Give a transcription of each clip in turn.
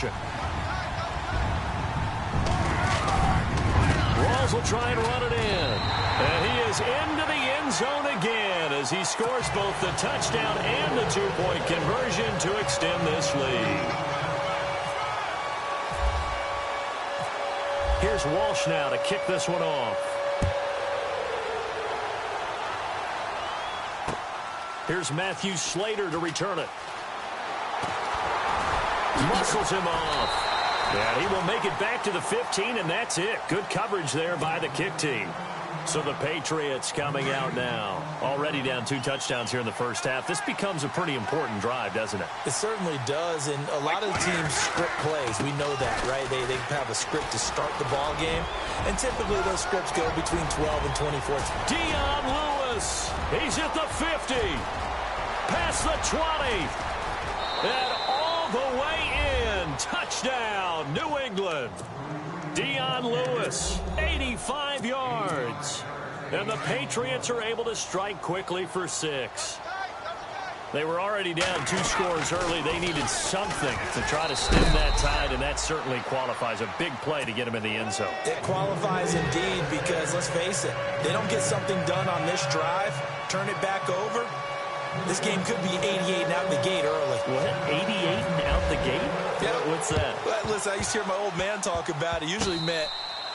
conversion. Rawls will try and run it in. And he is into the end zone again as he scores both the touchdown and the two-point conversion to extend this lead. Here's Walsh now to kick this one off. Here's Matthew Slater to return it. Muscles him off. And he will make it back to the 15, and that's it. Good coverage there by the kick team. So the Patriots coming out now. Already down 2 touchdowns here in the first half. This becomes a pretty important drive, doesn't it? It certainly does, and a lot of the teams script plays. We know that, right? They have a script to start the ball game, and typically those scripts go between 12 and 24. Dion Lewis, he's at the 50, past the 20, and all the way in. Touchdown, New England. Dion Lewis, 85 yards. And the Patriots are able to strike quickly for 6. They were already down 2 scores early. They needed something to try to stem that tide, and that certainly qualifies. A big play to get them in the end zone. It qualifies indeed because, let's face it, they don't get something done on this drive, turn it back over, this game could be 88 and out the gate early. What? 88 and out the gate? Yeah. What's that? Well, listen, I used to hear my old man talk about it. Usually meant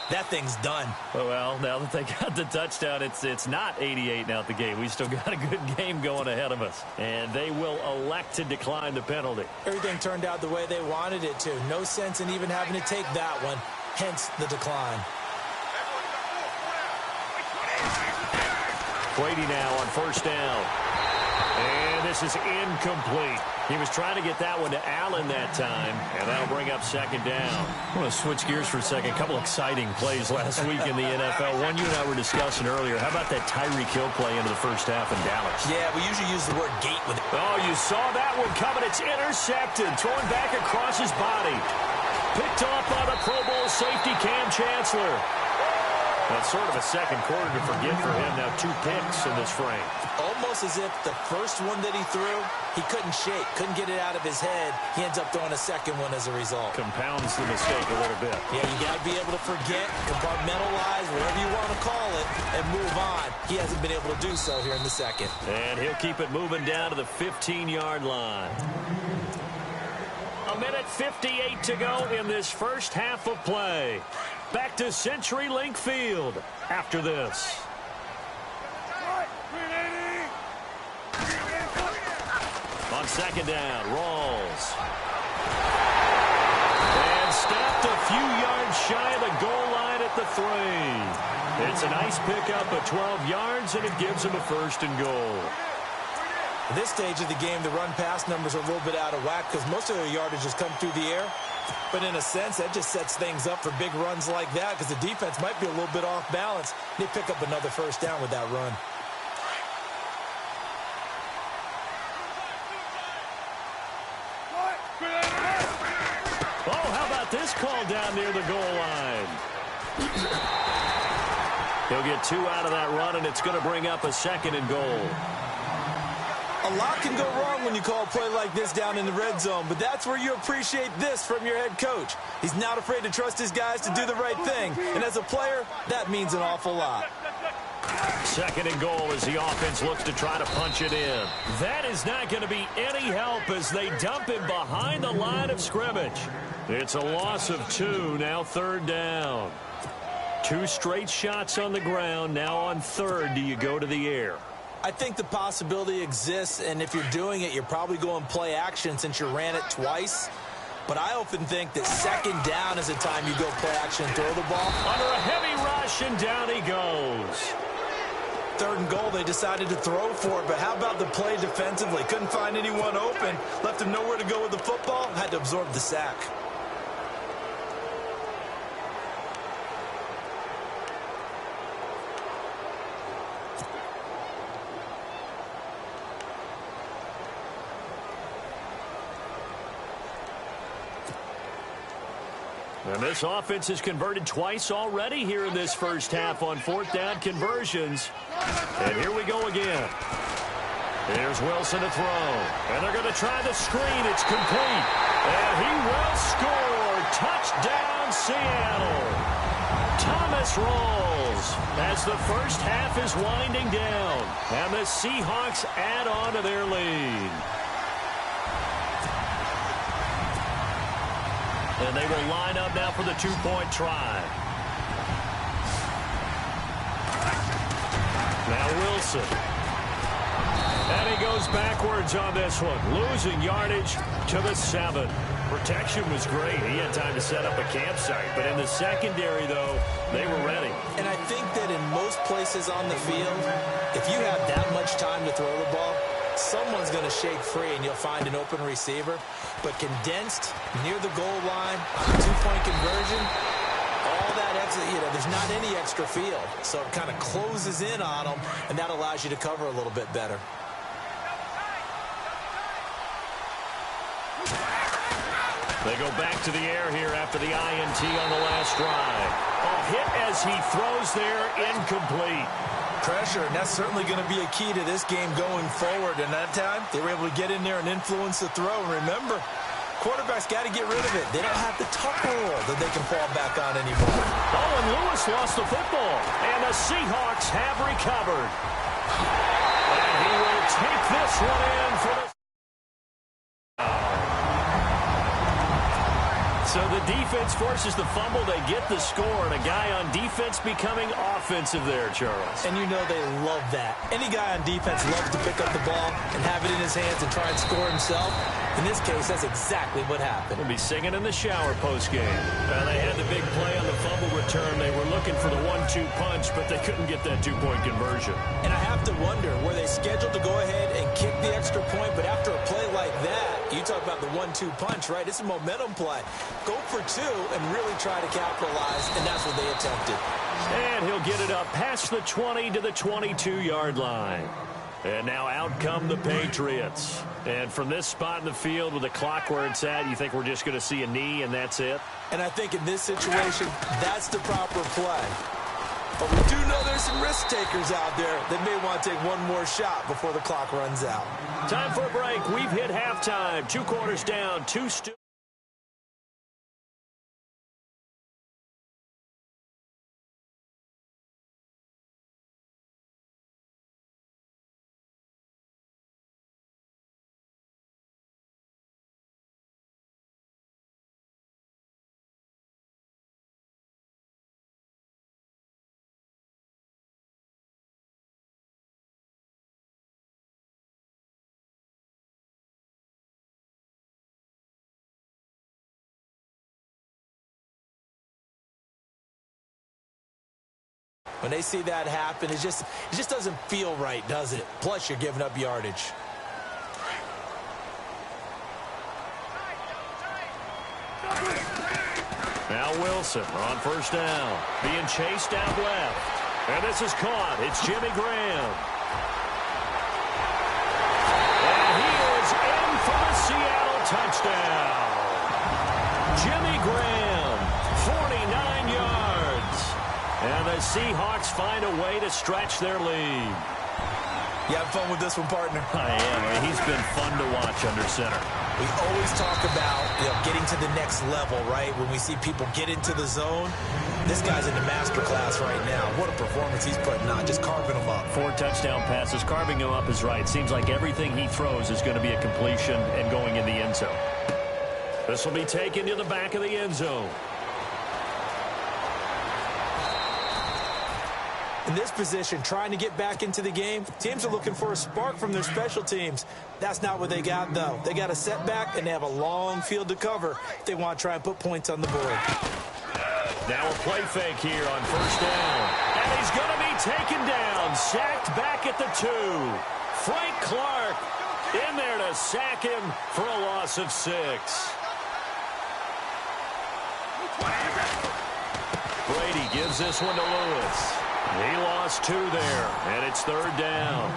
that thing's done. Well, now that they got the touchdown, it's not 88 and out the gate. We still got a good game going ahead of us. And they will elect to decline the penalty. Everything turned out the way they wanted it to. No sense in even having to take that one, hence the decline. Brady now on first down. And this is incomplete. He was trying to get that one to Allen that time, and that'll bring up second down. I want to switch gears for a second. A couple exciting plays last week in the NFL. One you and I were discussing earlier. How about that Tyreek Hill play into the first half in Dallas? Yeah, we usually use the word gate with it. Oh, you saw that one coming. It's intercepted. Throwing back across his body. Picked off by the Pro Bowl safety Cam Chancellor. That's sort of a second quarter to forget for him. Now 2 picks in this frame. Almost as if the first one that he threw, he couldn't shake, couldn't get it out of his head. He ends up throwing a second one as a result. Compounds the mistake a little bit. Yeah, you got to be able to forget, compartmentalize, whatever you want to call it, and move on. He hasn't been able to do so here in the second. And he'll keep it moving down to the 15-yard line. 1:58 to go in this first half of play. Back to CenturyLink Field after this. On second down, Rawls. And stopped a few yards shy of the goal line at the 3. It's a nice pickup of 12 yards, and it gives him a first and goal. At this stage of the game, the run-pass numbers are a little bit out of whack because most of their yardage has come through the air. But in a sense, that just sets things up for big runs like that because the defense might be a little bit off balance. They pick up another first down with that run. Oh, how about this call down near the goal line? He'll get 2 out of that run, and it's going to bring up a second and goal. A lot can go wrong when you call a play like this down in the red zone, but that's where you appreciate this from your head coach. He's not afraid to trust his guys to do the right thing, and as a player, that means an awful lot. Second and goal as the offense looks to try to punch it in. That is not going to be any help as they dump him behind the line of scrimmage. It's a loss of 2, now third down. 2 straight shots on the ground, now on third do you go to the air. I think the possibility exists, and if you're doing it, you're probably going play action since you ran it twice. But I often think that second down is the time you go play action and throw the ball. Under a heavy rush, and down he goes. Third and goal, they decided to throw for it, but how about the play defensively? Couldn't find anyone open, left him nowhere to go with the football, had to absorb the sack. And this offense has converted twice already here in this first half on fourth down conversions. And here we go again. Here's Wilson to throw. And they're going to try the screen. It's complete. And he will score. offense rolls as the first half is winding down, and the Seahawks add on to their lead. And they will line up now for the two-point try. Now Wilson. And he goes backwards on this one, losing yardage to the 7. Protection was great. He had time to set up a campsite. But in the secondary, though, they were ready. And I think that in most places on the field, if you have that much time to throw the ball, someone's going to shake free and you'll find an open receiver. But condensed near the goal line on a two-point conversion, all that extra, there's not any extra field. So it kind of closes in on them, and that allows you to cover a little bit better. They go back to the air here after the INT on the last drive. A hit as he throws there, incomplete. Pressure, and that's certainly going to be a key to this game going forward. And that time, they were able to get in there and influence the throw. And remember, quarterbacks got to get rid of it. They don't have the tuck rule that they can fall back on anymore. Oh, and Lewis lost the football. And the Seahawks have recovered. And he will take this one in for the... So the defense forces the fumble. They get the score, and a guy on defense becoming offensive there, Charles. And you know they love that. Any guy on defense loves to pick up the ball and have it in his hands and try and score himself. In this case, that's exactly what happened. We'll be singing in the shower post-game. They had the big play on the fumble return. They were looking for the 1-2 punch, but they couldn't get that two-point conversion. And I have to wonder, were they scheduled to go ahead and kick the extra point, but after a play like that, you talk about the 1-2 punch, right? It's a momentum play. Go for two and really try to capitalize, and that's what they attempted. And he'll get it up past the 20 to the 22-yard line. And now out come the Patriots. And from this spot in the field with the clock where it's at, you think we're just going to see a knee and that's it? And I think in this situation, that's the proper play. But we do know there's some risk takers out there that may want to take one more shot before the clock runs out. Time for a break. We've hit halftime. 2 quarters down, 2 still. When they see that happen, it just doesn't feel right, does it? Plus, you're giving up yardage. Now Wilson on first down, being chased out left. And this is caught. It's Jimmy Graham. And he is in for the Seattle touchdown. Jimmy Graham, 49 yards. And the Seahawks find a way to stretch their lead. You having fun with this one, partner? I am. He's been fun to watch under center. We always talk about getting to the next level, right? When we see people get into the zone, this guy's in the master class right now. What a performance he's putting on, just carving them up. 4 touchdown passes. Carving him up is right. Seems like everything he throws is going to be a completion and going in the end zone. This will be taken to the back of the end zone. In this position, trying to get back into the game, teams are looking for a spark from their special teams. That's not what they got, though. They got a setback, and they have a long field to cover if they want to try and put points on the board. Now a play fake here on first down. And he's going to be taken down, sacked back at the 2. Frank Clark in there to sack him for a loss of 6. Brady gives this one to Lewis. He lost 2 there, and it's 3rd down.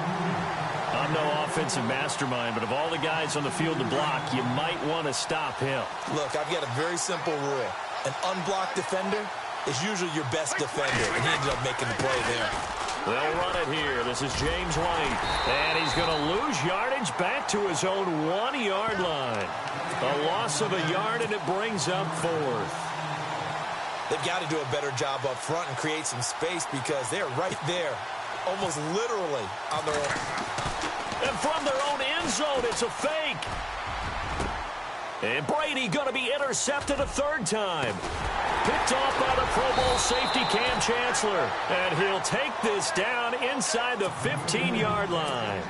I'm no offensive mastermind, but of all the guys on the field to block, you might want to stop him. Look, I've got a very simple rule. An unblocked defender is usually your best defender, and he ended up making the play there. They'll run it here. This is James White, and he's going to lose yardage back to his own 1-yard line. A loss of a yard, and it brings up 4th. They've got to do a better job up front and create some space because they're right there, almost literally on their own. And from their own end zone, it's a fake. And Brady going to be intercepted a third time. Picked off by the Pro Bowl safety Cam Chancellor. And he'll take this down inside the 15-yard line.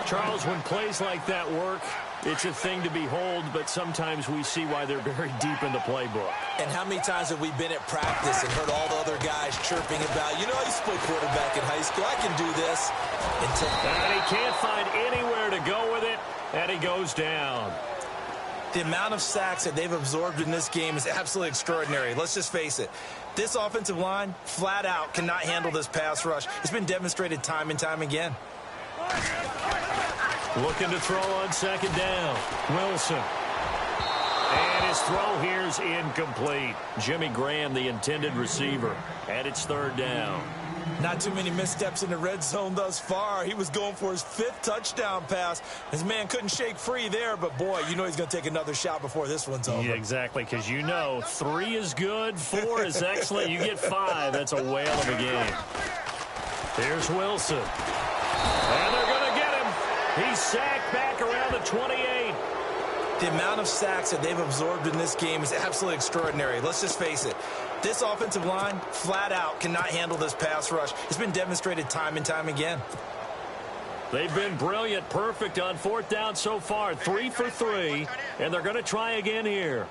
Charles, when plays like that work, it's a thing to behold, but sometimes we see why they're very deep in the playbook. And how many times have we been at practice and heard all the other guys chirping about, you know, I used to play quarterback in high school, I can do this. And he can't find anywhere to go with it, and he goes down. The amount of sacks that they've absorbed in this game is absolutely extraordinary. Let's just face it. This offensive line, flat out, cannot handle this pass rush. It's been demonstrated time and time again. Looking to throw on second down. Wilson. And his throw here's incomplete. Jimmy Graham, the intended receiver. And it's third down. Not too many missteps in the red zone thus far. He was going for his 5th touchdown pass. His man couldn't shake free there, but boy, you know he's going to take another shot before this one's over. Yeah, exactly, because you know 3 is good, 4 is excellent. You get 5. That's a whale of a game. Here's Wilson. And they're going to get him. He's sacked back around the 28. The amount of sacks that they've absorbed in this game is absolutely extraordinary. Let's just face it. This offensive line, flat out, cannot handle this pass rush. It's been demonstrated time and time again. They've been brilliant, perfect on fourth down so far. 3 for 3, and they're going to try again here.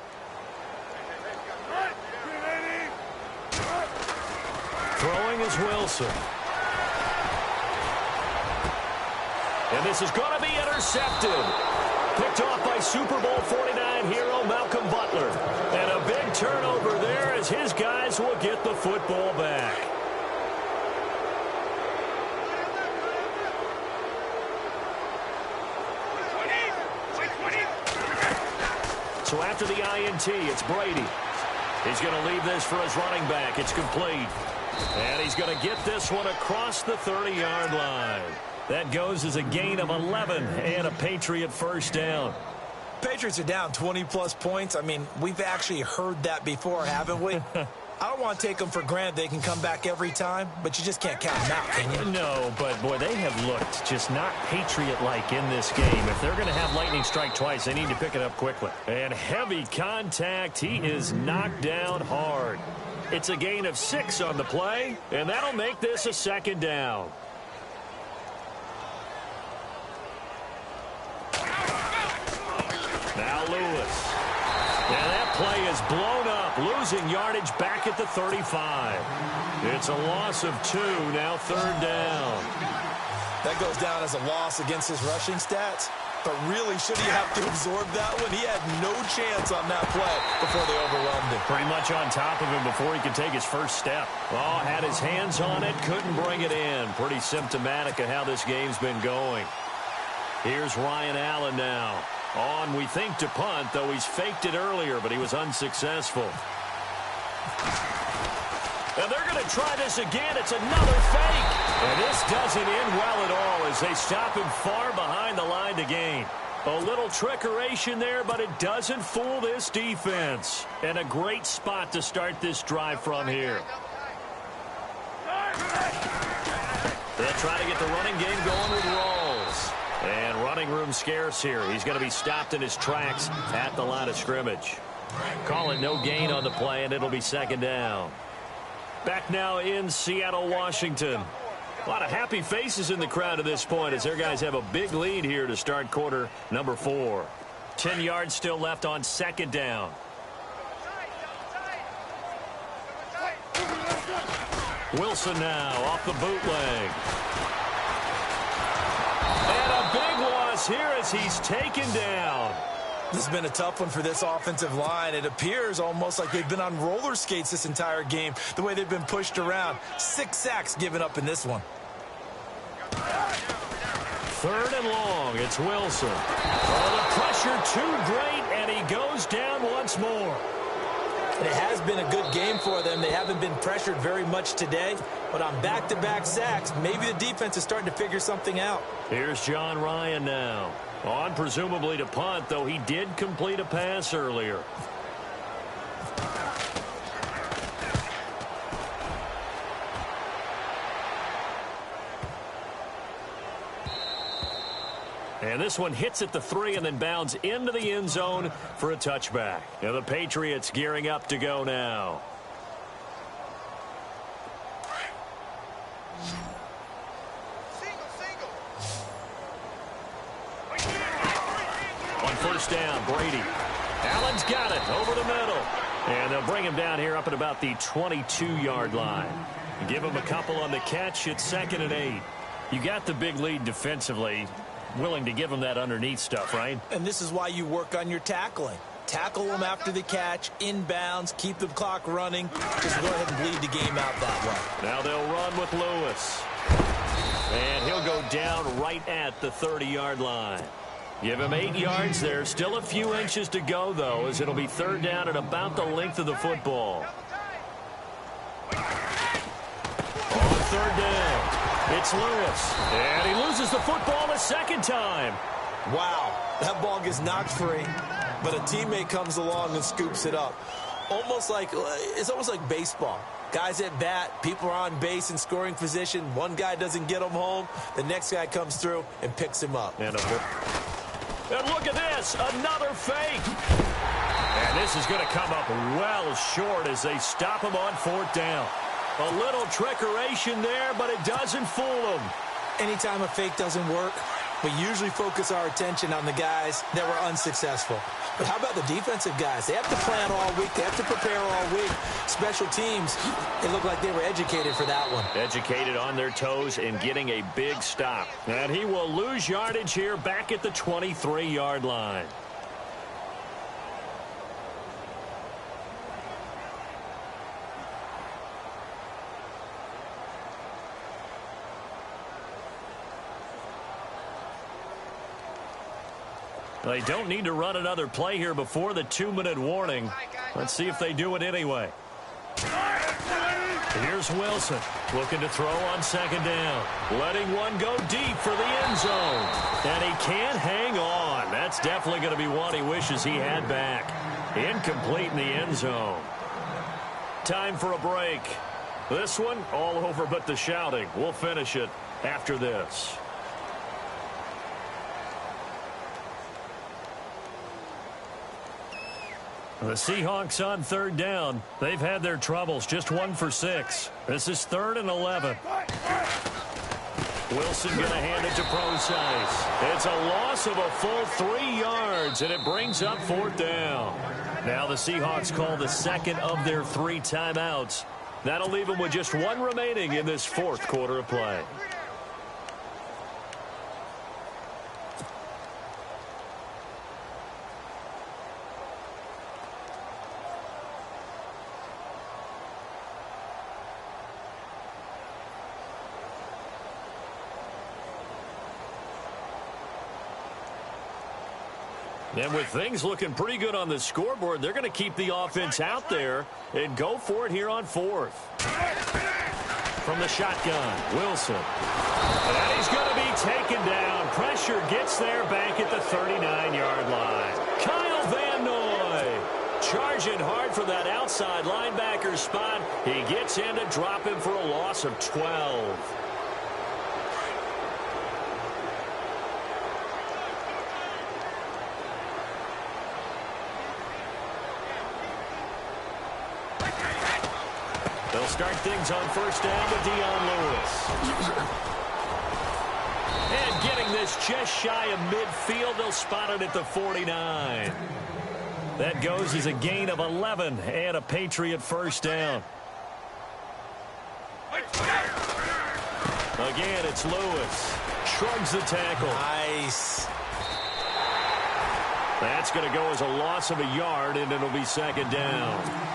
Throwing is Wilson. And this is going to be intercepted. Picked off by Super Bowl 49 hero Malcolm Butler. And a big turnover there as his guys will get the football back. So after the INT, it's Brady. He's going to leave this for his running back. It's complete. And he's going to get this one across the 30-yard line. That goes as a gain of 11 and a Patriot first down. Patriots are down 20-plus points. I mean, we've actually heard that before, haven't we? I don't want to take them for granted they can come back every time, but you just can't count them out, can you? No, but, boy, they have looked just not Patriot-like in this game. If they're going to have lightning strike twice, they need to pick it up quickly. And heavy contact. He is knocked down hard. It's a gain of 6 on the play, and that'll make this a second down. Now Lewis. And that play is blown up, losing yardage back at the 35. It's a loss of 2, now third down. That goes down as a loss against his rushing stats. But really, should he have to absorb that one? He had no chance on that play before they overwhelmed him. Pretty much on top of him before he could take his first step. Oh, had his hands on it, couldn't bring it in. Pretty symptomatic of how this game's been going. Here's Ryan Allen now. On, we think, to punt, though he's faked it earlier, but he was unsuccessful. And they're going to try this again. It's another fake. And this doesn't end well at all as they stop him far behind the line to gain. A little trickeration there, but it doesn't fool this defense. And a great spot to start this drive from here. They'll try to get the running game going with Rawls. And running room scarce here. He's going to be stopped in his tracks at the line of scrimmage. Call it no gain on the play, and it'll be second down. Back now in Seattle, Washington. A lot of happy faces in the crowd at this point as their guys have a big lead here to start quarter number 4. 10 yards still left on second down. Wilson now off the bootleg. And a big loss here as he's taken down. This has been a tough one for this offensive line. It appears almost like they've been on roller skates this entire game, the way they've been pushed around. 6 sacks given up in this one. Third and long, it's Wilson. Oh, the pressure too great, and he goes down once more. And it has been a good game for them. They haven't been pressured very much today, but on back-to-back sacks, maybe the defense is starting to figure something out. Here's John Ryan now. On presumably to punt, though he did complete a pass earlier. And this one hits at the 3 and then bounds into the end zone for a touchback. Now the Patriots gearing up to go now. On first down, Brady. Allen's got it over the middle. And they'll bring him down here up at about the 22-yard line. Give him a couple on the catch. It's 2nd and 8. You got the big lead defensively. Willing to give him that underneath stuff, right? And this is why you work on your tackling. Tackle them after the catch, inbounds, keep the clock running. Just go ahead and bleed the game out that way. Now they'll run with Lewis. And he'll go down right at the 30-yard line. Give him 8 yards there. Still a few inches to go, though, as it'll be 3rd down at about the length of the football. On 3rd down. It's Lewis, and he loses the football a 2nd time. Wow, that ball gets knocked free, but a teammate comes along and scoops it up. It's almost like baseball. Guys at bat, people are on base in scoring position. One guy doesn't get him home. The next guy comes through and picks him up. And look at this, another fake. And this is going to come up well short as they stop him on 4th down. A little trickeration there, but it doesn't fool them. Anytime a fake doesn't work, we usually focus our attention on the guys that were unsuccessful. But how about the defensive guys? They have to plan all week. They have to prepare all week. Special teams, it looked like they were educated for that one. Educated on their toes and getting a big stop. And he will lose yardage here back at the 23-yard line. They don't need to run another play here before the 2-minute warning. Let's see if they do it anyway. Here's Wilson looking to throw on 2nd down. Letting one go deep for the end zone. And he can't hang on. That's definitely going to be one he wishes he had back. Incomplete in the end zone. Time for a break. This one all over but the shouting. We'll finish it after this. The Seahawks on 3rd down. They've had their troubles. Just 1 for 6. This is 3rd and 11. Wilson going to hand it to Procise. It's a loss of a full 3 yards, and it brings up 4th down. Now the Seahawks call the 2nd of their 3 timeouts. That'll leave them with just 1 remaining in this 4th quarter of play. And with things looking pretty good on the scoreboard, they're going to keep the offense out there and go for it here on 4th. From the shotgun, Wilson. And he's going to be taken down. Pressure gets there back at the 39-yard line. Kyle Van Noy charging hard for that outside linebacker spot. He gets in to drop him for a loss of 12. They'll start things on 1st down with Dion Lewis. And getting this just shy of midfield, they'll spot it at the 49. That goes as a gain of 11 and a Patriot 1st down. Again, it's Lewis. Shrugs the tackle. Nice. That's going to go as a loss of a yard, and it'll be 2nd down.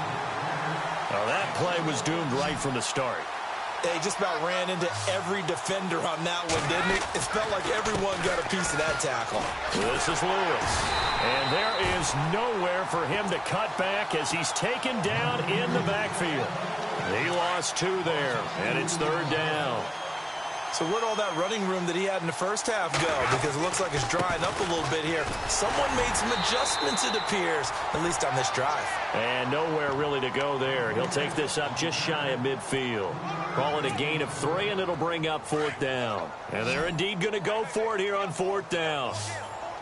Well, that play was doomed right from the start. They just about ran into every defender on that one, didn't it? It felt like everyone got a piece of that tackle. This is Lewis. And there is nowhere for him to cut back as he's taken down in the backfield. He lost 2 there, and it's 3rd down. So where'd all that running room that he had in the first half go? Because it looks like it's drying up a little bit here. Someone made some adjustments, it appears, at least on this drive. And nowhere really to go there. He'll take this up just shy of midfield. Call it a gain of 3, and it'll bring up 4th down. And they're indeed going to go for it here on 4th down.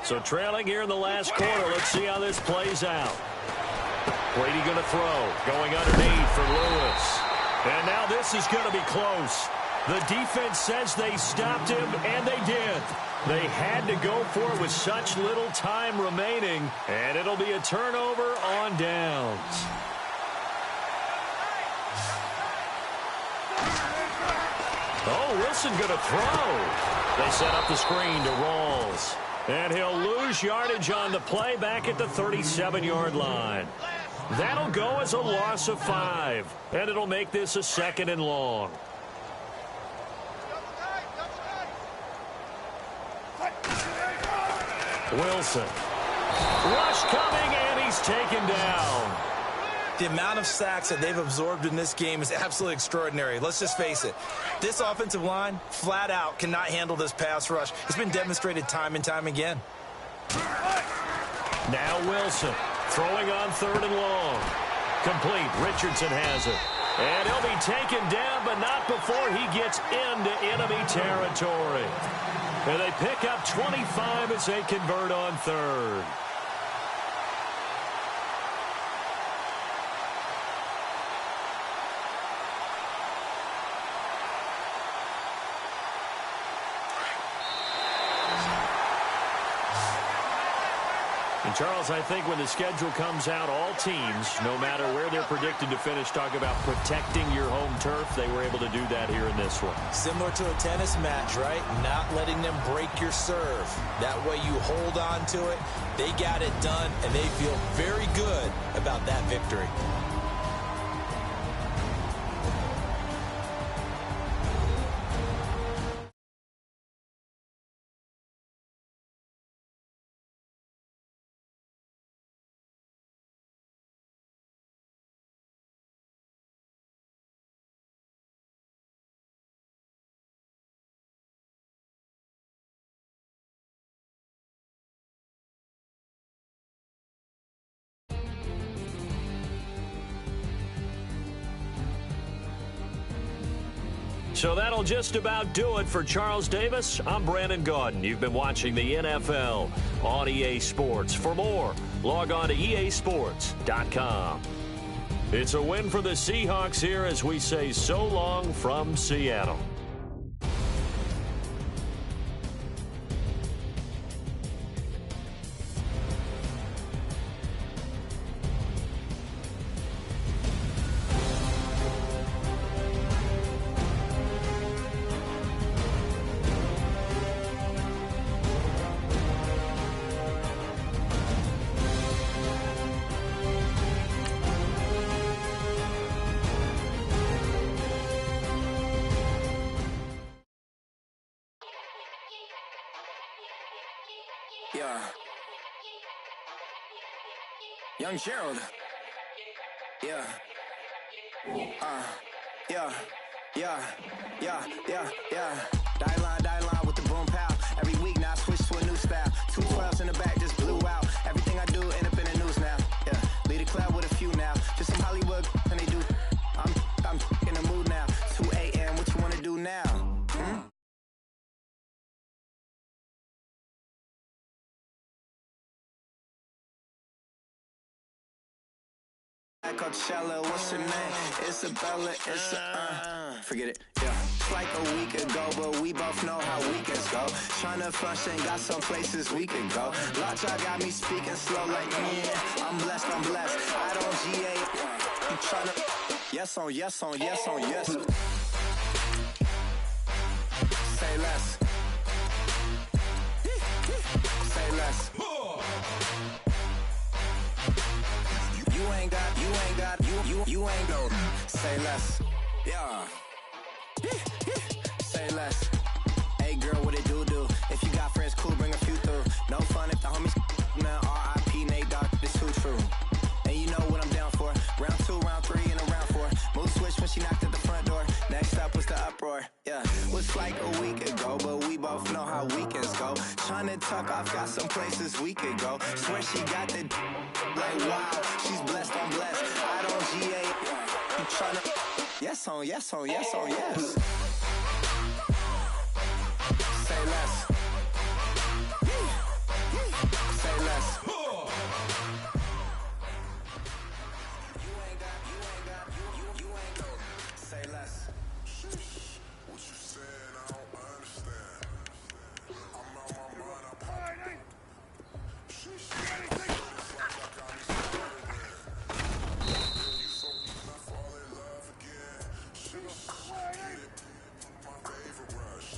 So trailing here in the last quarter. Let's see how this plays out. Brady going to throw. Going underneath for Lewis. And now this is going to be close. The defense says they stopped him, and they did. They had to go for it with such little time remaining, and it'll be a turnover on downs. Oh, Wilson going to throw. They set up the screen to Rawls. And he'll lose yardage on the play back at the 37-yard line. That'll go as a loss of 5, and it'll make this a 2nd and long. Wilson. Rush coming, and he's taken down. The amount of sacks that they've absorbed in this game is absolutely extraordinary. Let's just face it. This offensive line, flat out, cannot handle this pass rush. It's been demonstrated time and time again. Now Wilson throwing on 3rd and long. Complete. Richardson has it. And he'll be taken down, but not before he gets into enemy territory. And they pick up 25 as they convert on 3rd. And Charles, I think when the schedule comes out, all teams, no matter where they're predicted to finish, talk about protecting your home turf. They were able to do that here in this one. Similar to a tennis match, right? Not letting them break your serve. That way you hold on to it. They got it done, and they feel very good about that victory. So that'll just about do it for Charles Davis. I'm Brandon Gaudin. You've been watching the NFL on EA Sports. For more, log on to easports.com. It's a win for the Seahawks here as we say so long from Seattle. Yeah. Young Gerald. Yeah. Yeah. Die line with the boom pow. Every week now I switch to a new style. 212s in the back just blew out. Everything I do end up in the news now. Yeah. Lead a club with a few now. Just some Hollywood and they do. I'm in the mood now. 2 a.m. What you wanna do now? Coachella, what's her name? Isabella, forget it, yeah. It's like a week ago, but we both know how weekends go. Tryna function, got some places we could go. Lockjaw got me speaking slow like, yeah, I'm blessed. I don't GA, you tryna, yes on yes. Say less. Say less. You ain't go. Say less. Yeah. Say less. Hey girl, what it do? If you got friends, cool, bring a few through. No fun if the homies now R.I.P. Nate Dogg, this too true. And you know what I'm down for. Round 2, round 3, and a round 4. Move switch when she knocked at the front door. Next up was the uproar. Yeah. Was like a week fuck off, got some places we could go. Swear she got the like wow, she's blessed on blessed. I don't GA, you tryna yes on yes on yes on yes. Say less. Say less. You ain't got, you ain't got. Say less. What you saying, I don't understand. I'm out my mind, I'm hiding. Sheesh, it's like I got me swerving. Girl, you so good, I fall in love again. Sheesh, get it, my favorite rush.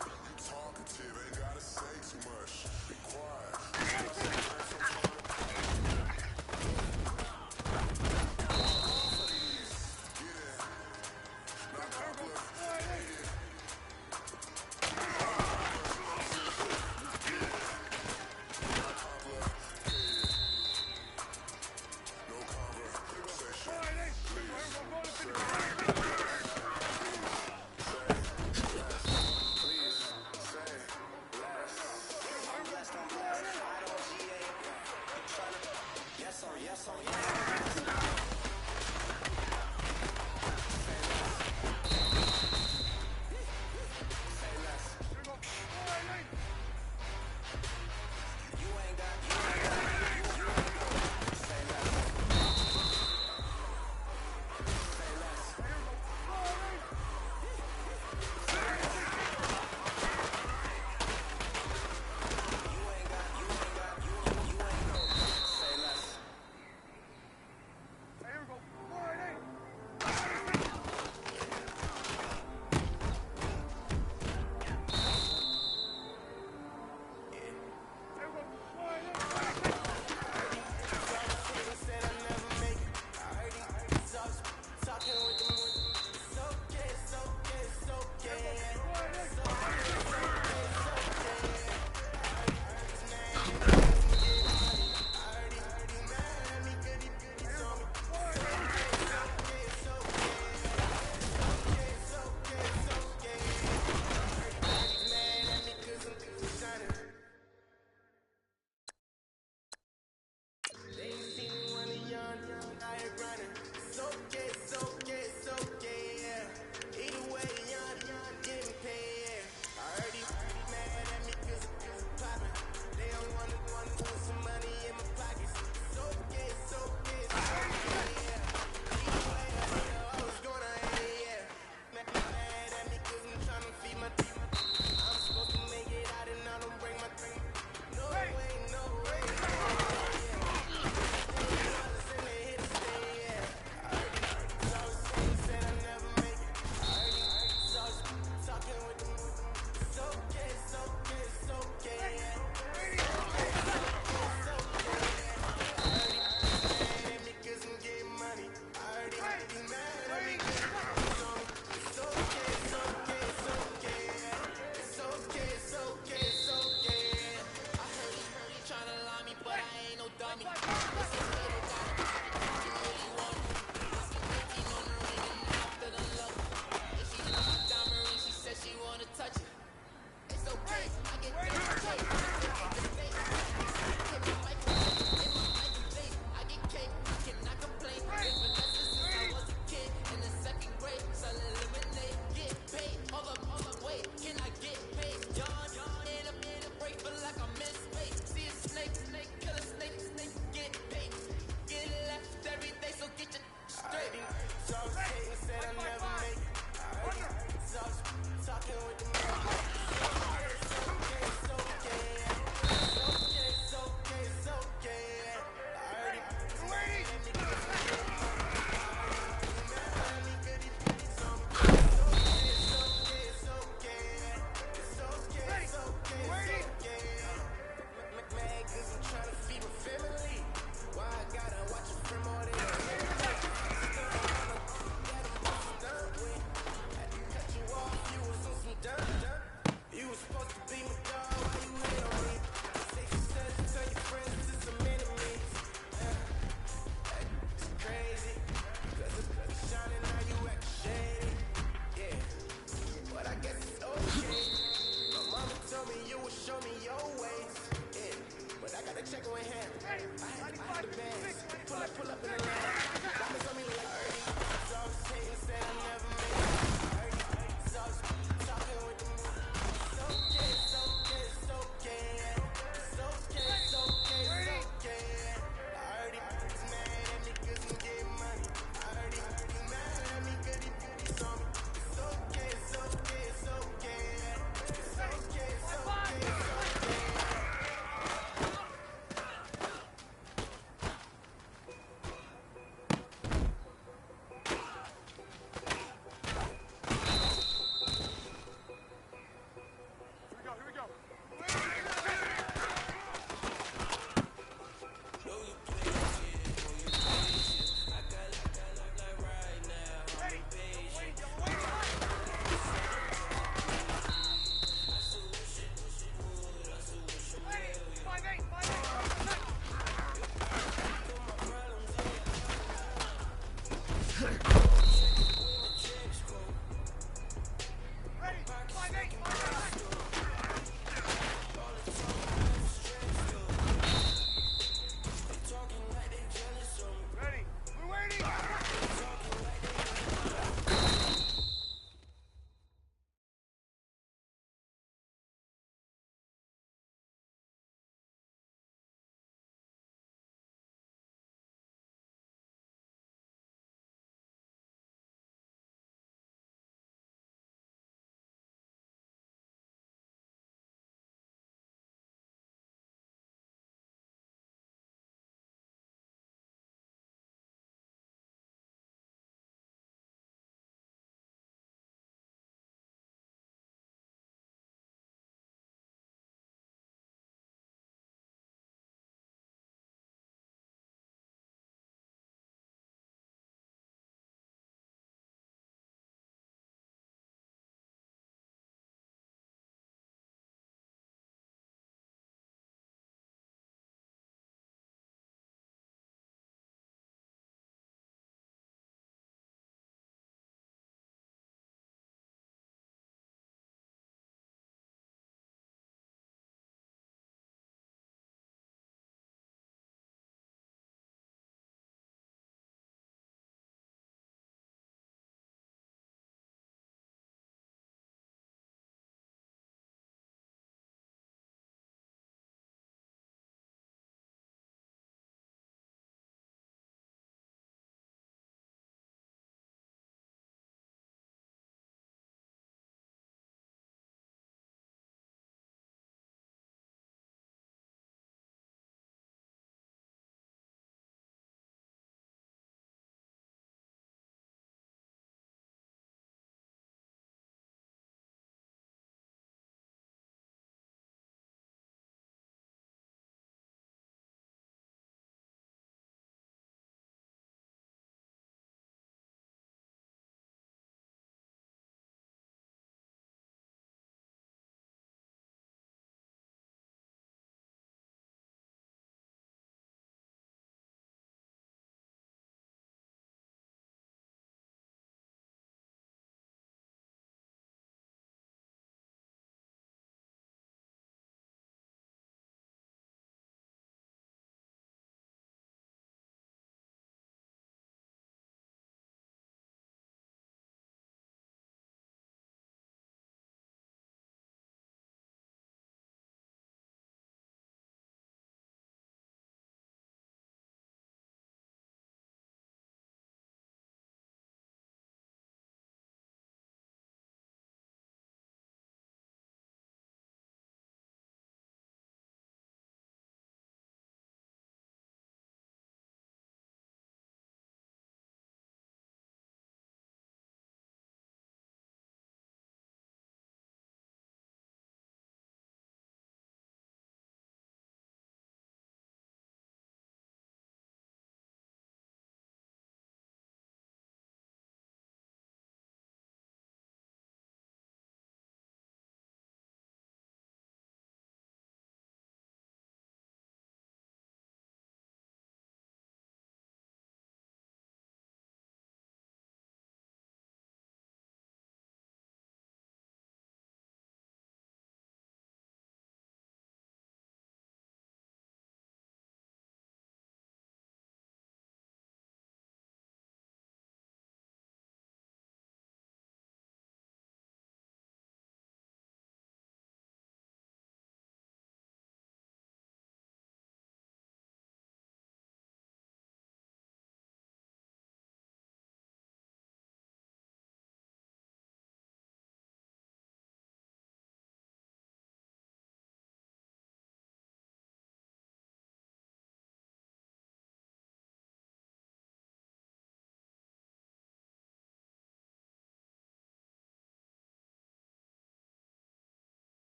You talkative, ain't gotta say too much. Be quiet. Yes on yes on yes.